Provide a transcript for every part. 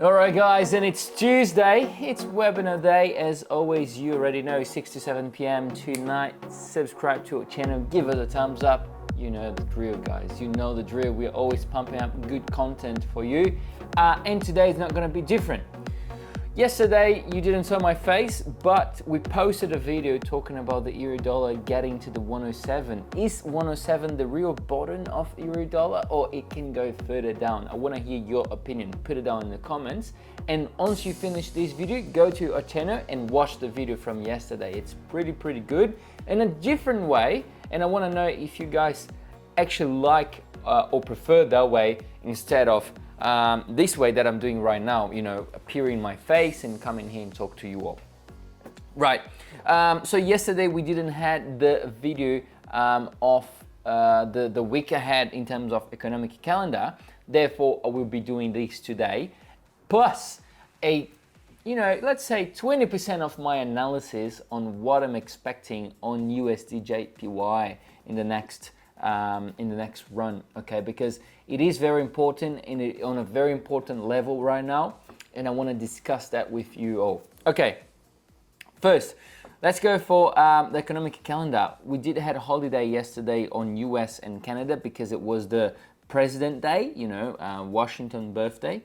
Alright guys, and it's Tuesday, it's webinar day. As always, you already know, 6 to 7 p.m. tonight. Subscribe to our channel, give us a thumbs up. You know the drill, guys, you know the drill. We're always pumping up good content for you, and today is not going to be different. Yesterday you didn't saw my face, but we posted a video talking about the euro dollar getting to the 107. Is 107 the real bottom of euro dollar, or it can go further down? I want to hear your opinion. Put it down in the comments, and once you finish this video, go to our channel and watch the video from yesterday. It's pretty good in a different way, and I want to know if you guys actually like or prefer that way instead of this way that I'm doing right now, you know, appearing my face and come in here and talk to you all. Right, so yesterday we didn't have the video of the week ahead in terms of economic calendar. Therefore, I will be doing this today, plus a, you know, let's say 20% of my analysis on what I'm expecting on USD JPY in the next run, okay? Because it is very important on a very important level right now, and I want to discuss that with you all. Okay, first, let's go for the economic calendar. We did have a holiday yesterday on US and Canada because it was the President Day, you know, Washington birthday.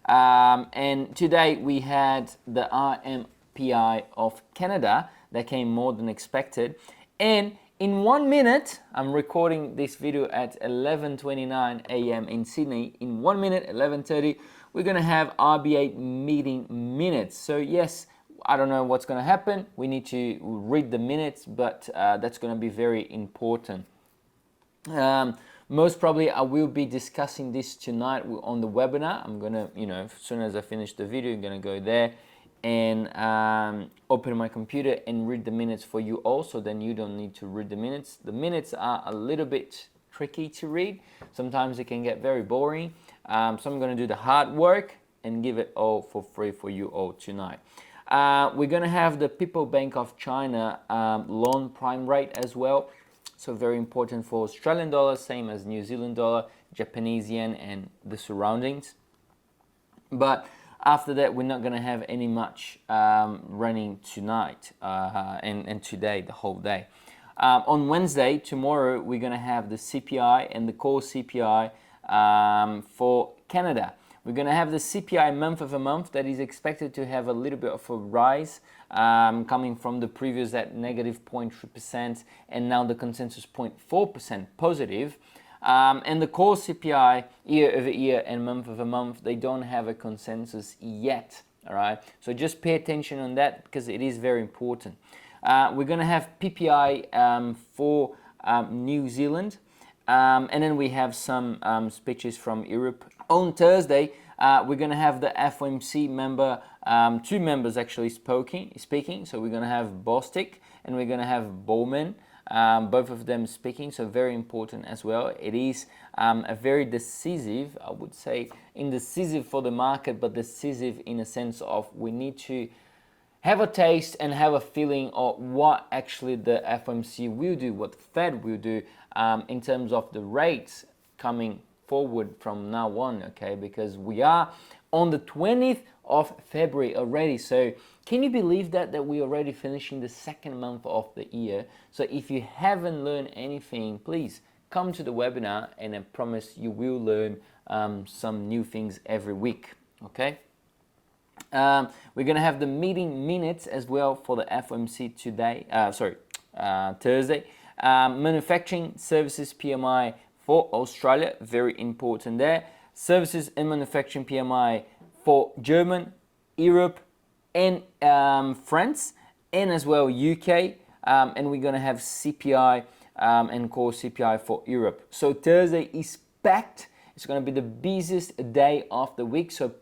And today we had the RMPI of Canada that came more than expected. And in 1 minute, I'm recording this video at 11:29 a.m. in Sydney. In 1 minute, 11:30, we're gonna have RBA meeting minutes. So yes, I don't know what's gonna happen. We need to read the minutes, but that's gonna be very important. Most probably I will be discussing this tonight on the webinar. I'm gonna, you know, as soon as I finish the video, I'm gonna go there and open my computer and read the minutes for you all, so then you don't need to read the minutes. The minutes are a little bit tricky to read. Sometimes it can get very boring. So I'm gonna do the hard work and give it all for free for you all tonight. We're gonna have the People Bank of China loan prime rate as well. So very important for Australian dollar, same as New Zealand dollar, Japanese yen, and the surroundings. But after that, we're not going to have any much running tonight and today, the whole day. On Wednesday, tomorrow, we're going to have the CPI and the core CPI for Canada. We're going to have the CPI month over month that is expected to have a little bit of a rise coming from the previous at negative 0.3% and now the consensus 0.4% positive. And the core CPI year over year and month over month, they don't have a consensus yet, all right? So just pay attention on that because it is very important. We're going to have PPI for New Zealand, and then we have some speeches from Europe. On Thursday, we're going to have the FOMC member, two members actually speaking. So we're going to have Bostic and we're going to have Bowman. Both of them speaking, so very important as well. It is a very decisive, I would say, indecisive for the market, but decisive in a sense of we need to have a taste and have a feeling of what actually the FOMC will do, what the Fed will do in terms of the rates coming forward from now on, okay? Because we are on the 20th of February already. So can you believe that we're already finishing the second month of the year? So if you haven't learned anything, please come to the webinar, and I promise you will learn some new things every week, okay? We're gonna have the meeting minutes as well for the FOMC today, Thursday. Manufacturing services PMI for Australia, very important there. Services and manufacturing PMI for German, Europe, and France, and as well UK, and we're gonna have CPI and core CPI for Europe. So Thursday is packed. It's gonna be the busiest day of the week, so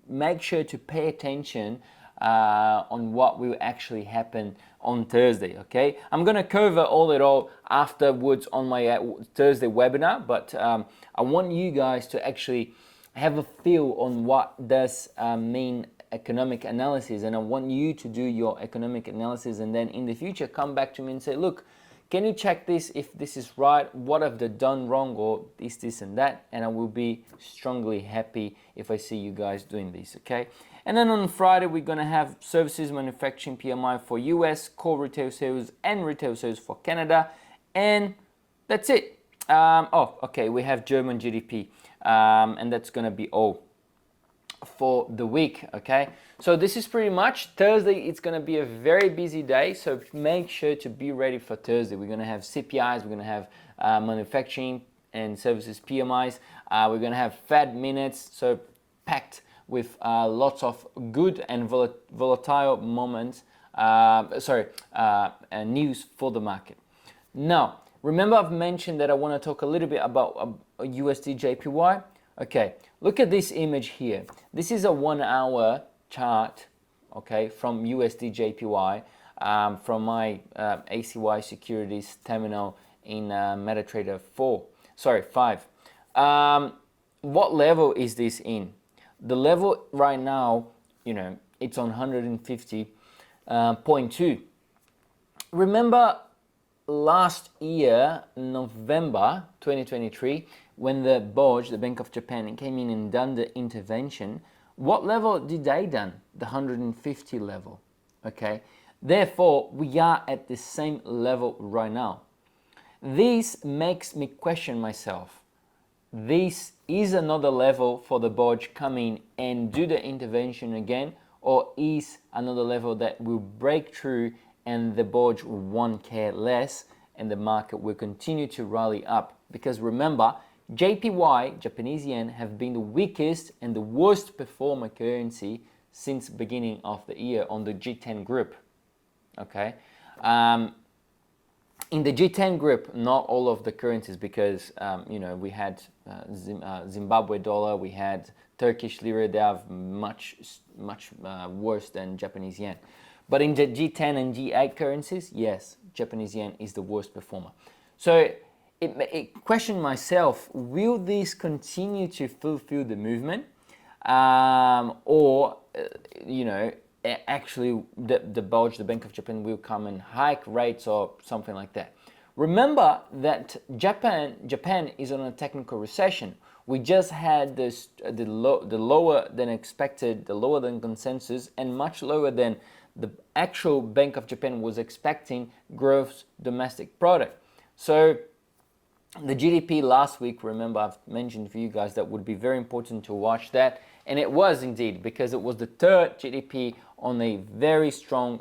make sure to pay attention on what will actually happen on Thursday, okay? I'm gonna cover all afterwards on my Thursday webinar, but I want you guys to actually have a feel on what does mean economic analysis, and I want you to do your economic analysis and then in the future come back to me and say, look, can you check this if this is right? What have they done wrong, or this and that? And I will be strongly happy if I see you guys doing this, okay? And then on Friday, we're gonna have services manufacturing PMI for US, core retail sales and retail sales for Canada, and that's it. Okay, we have German GDP, and that's gonna be all for the week, okay? So this is pretty much Thursday. It's going to be a very busy day, so make sure to be ready for Thursday. We're going to have CPIs, we're going to have manufacturing and services PMIs, we're going to have Fed minutes, so packed with lots of good and volatile moments, news for the market. Now, remember I've mentioned that I want to talk a little bit about USD JPY. Okay, look at this image here. This is a 1 hour chart, okay, from USD JPY, from my ACY Securities terminal in MetaTrader 5. What level is this in? The level right now, you know, it's on 150.2. Remember last year, November 2023, when the BOJ, the Bank of Japan, came in and done the intervention, what level did they done? The 150 level, okay? Therefore, we are at the same level right now. This makes me question myself. This is another level for the BOJ come in and do the intervention again, or is another level that will break through and the BOJ won't care less and the market will continue to rally up? Because remember, JPY, Japanese yen, have been the weakest and the worst performer currency since beginning of the year on the G10 group, okay? In the G10 group, not all of the currencies, because you know, we had Zimbabwe dollar, we had Turkish lira. They have much worse than Japanese yen. But in the G10 and G8 currencies, yes, Japanese yen is the worst performer. So it questioned myself, will this continue to fulfill the movement, or you know, actually the BOJ, the Bank of Japan, will come and hike rates or something like that. Remember that Japan is on a technical recession. We just had the lower than expected, the lower than consensus, and much lower than the actual Bank of Japan was expecting gross domestic product. So the GDP last week, remember I've mentioned for you guys that would be very important to watch that, and it was indeed, because it was the third GDP on a very strong,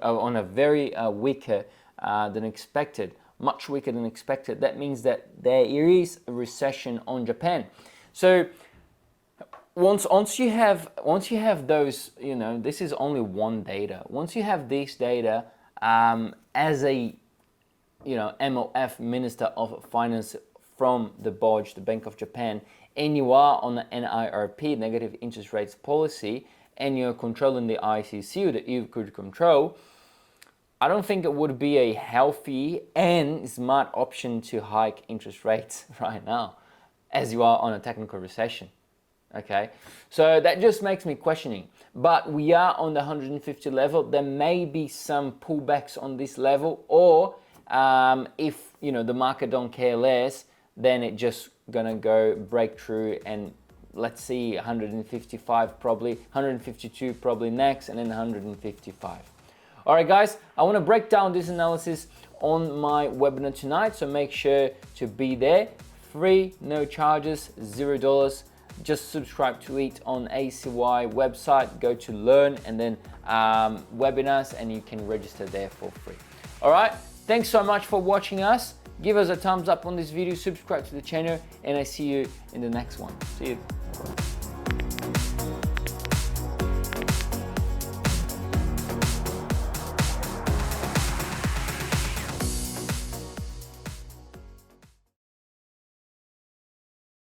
weaker than expected, much weaker than expected. That means that there is a recession on Japan. So once you have those, you know, this is only one data. Once you have this data, as a, you know, MOF, Minister of Finance from the BOJ, the Bank of Japan, and you are on the NIRP, negative interest rates policy, and you're controlling the ICC, the EU crude control, I don't think it would be a healthy and smart option to hike interest rates right now, as you are on a technical recession. Okay, so that just makes me questioning. But we are on the 150 level. There may be some pullbacks on this level, or if, you know, the market don't care less, then it just gonna go breakthrough, and let's see, 155 probably, 152 probably next, and then 155. All right, guys, I want to break down this analysis on my webinar tonight, so make sure to be there. Free, no charges, $0. Just subscribe to it on ACY website. Go to learn, and then webinars, and you can register there for free. All right, thanks so much for watching us. Give us a thumbs up on this video, subscribe to the channel, and I see you in the next one. See you.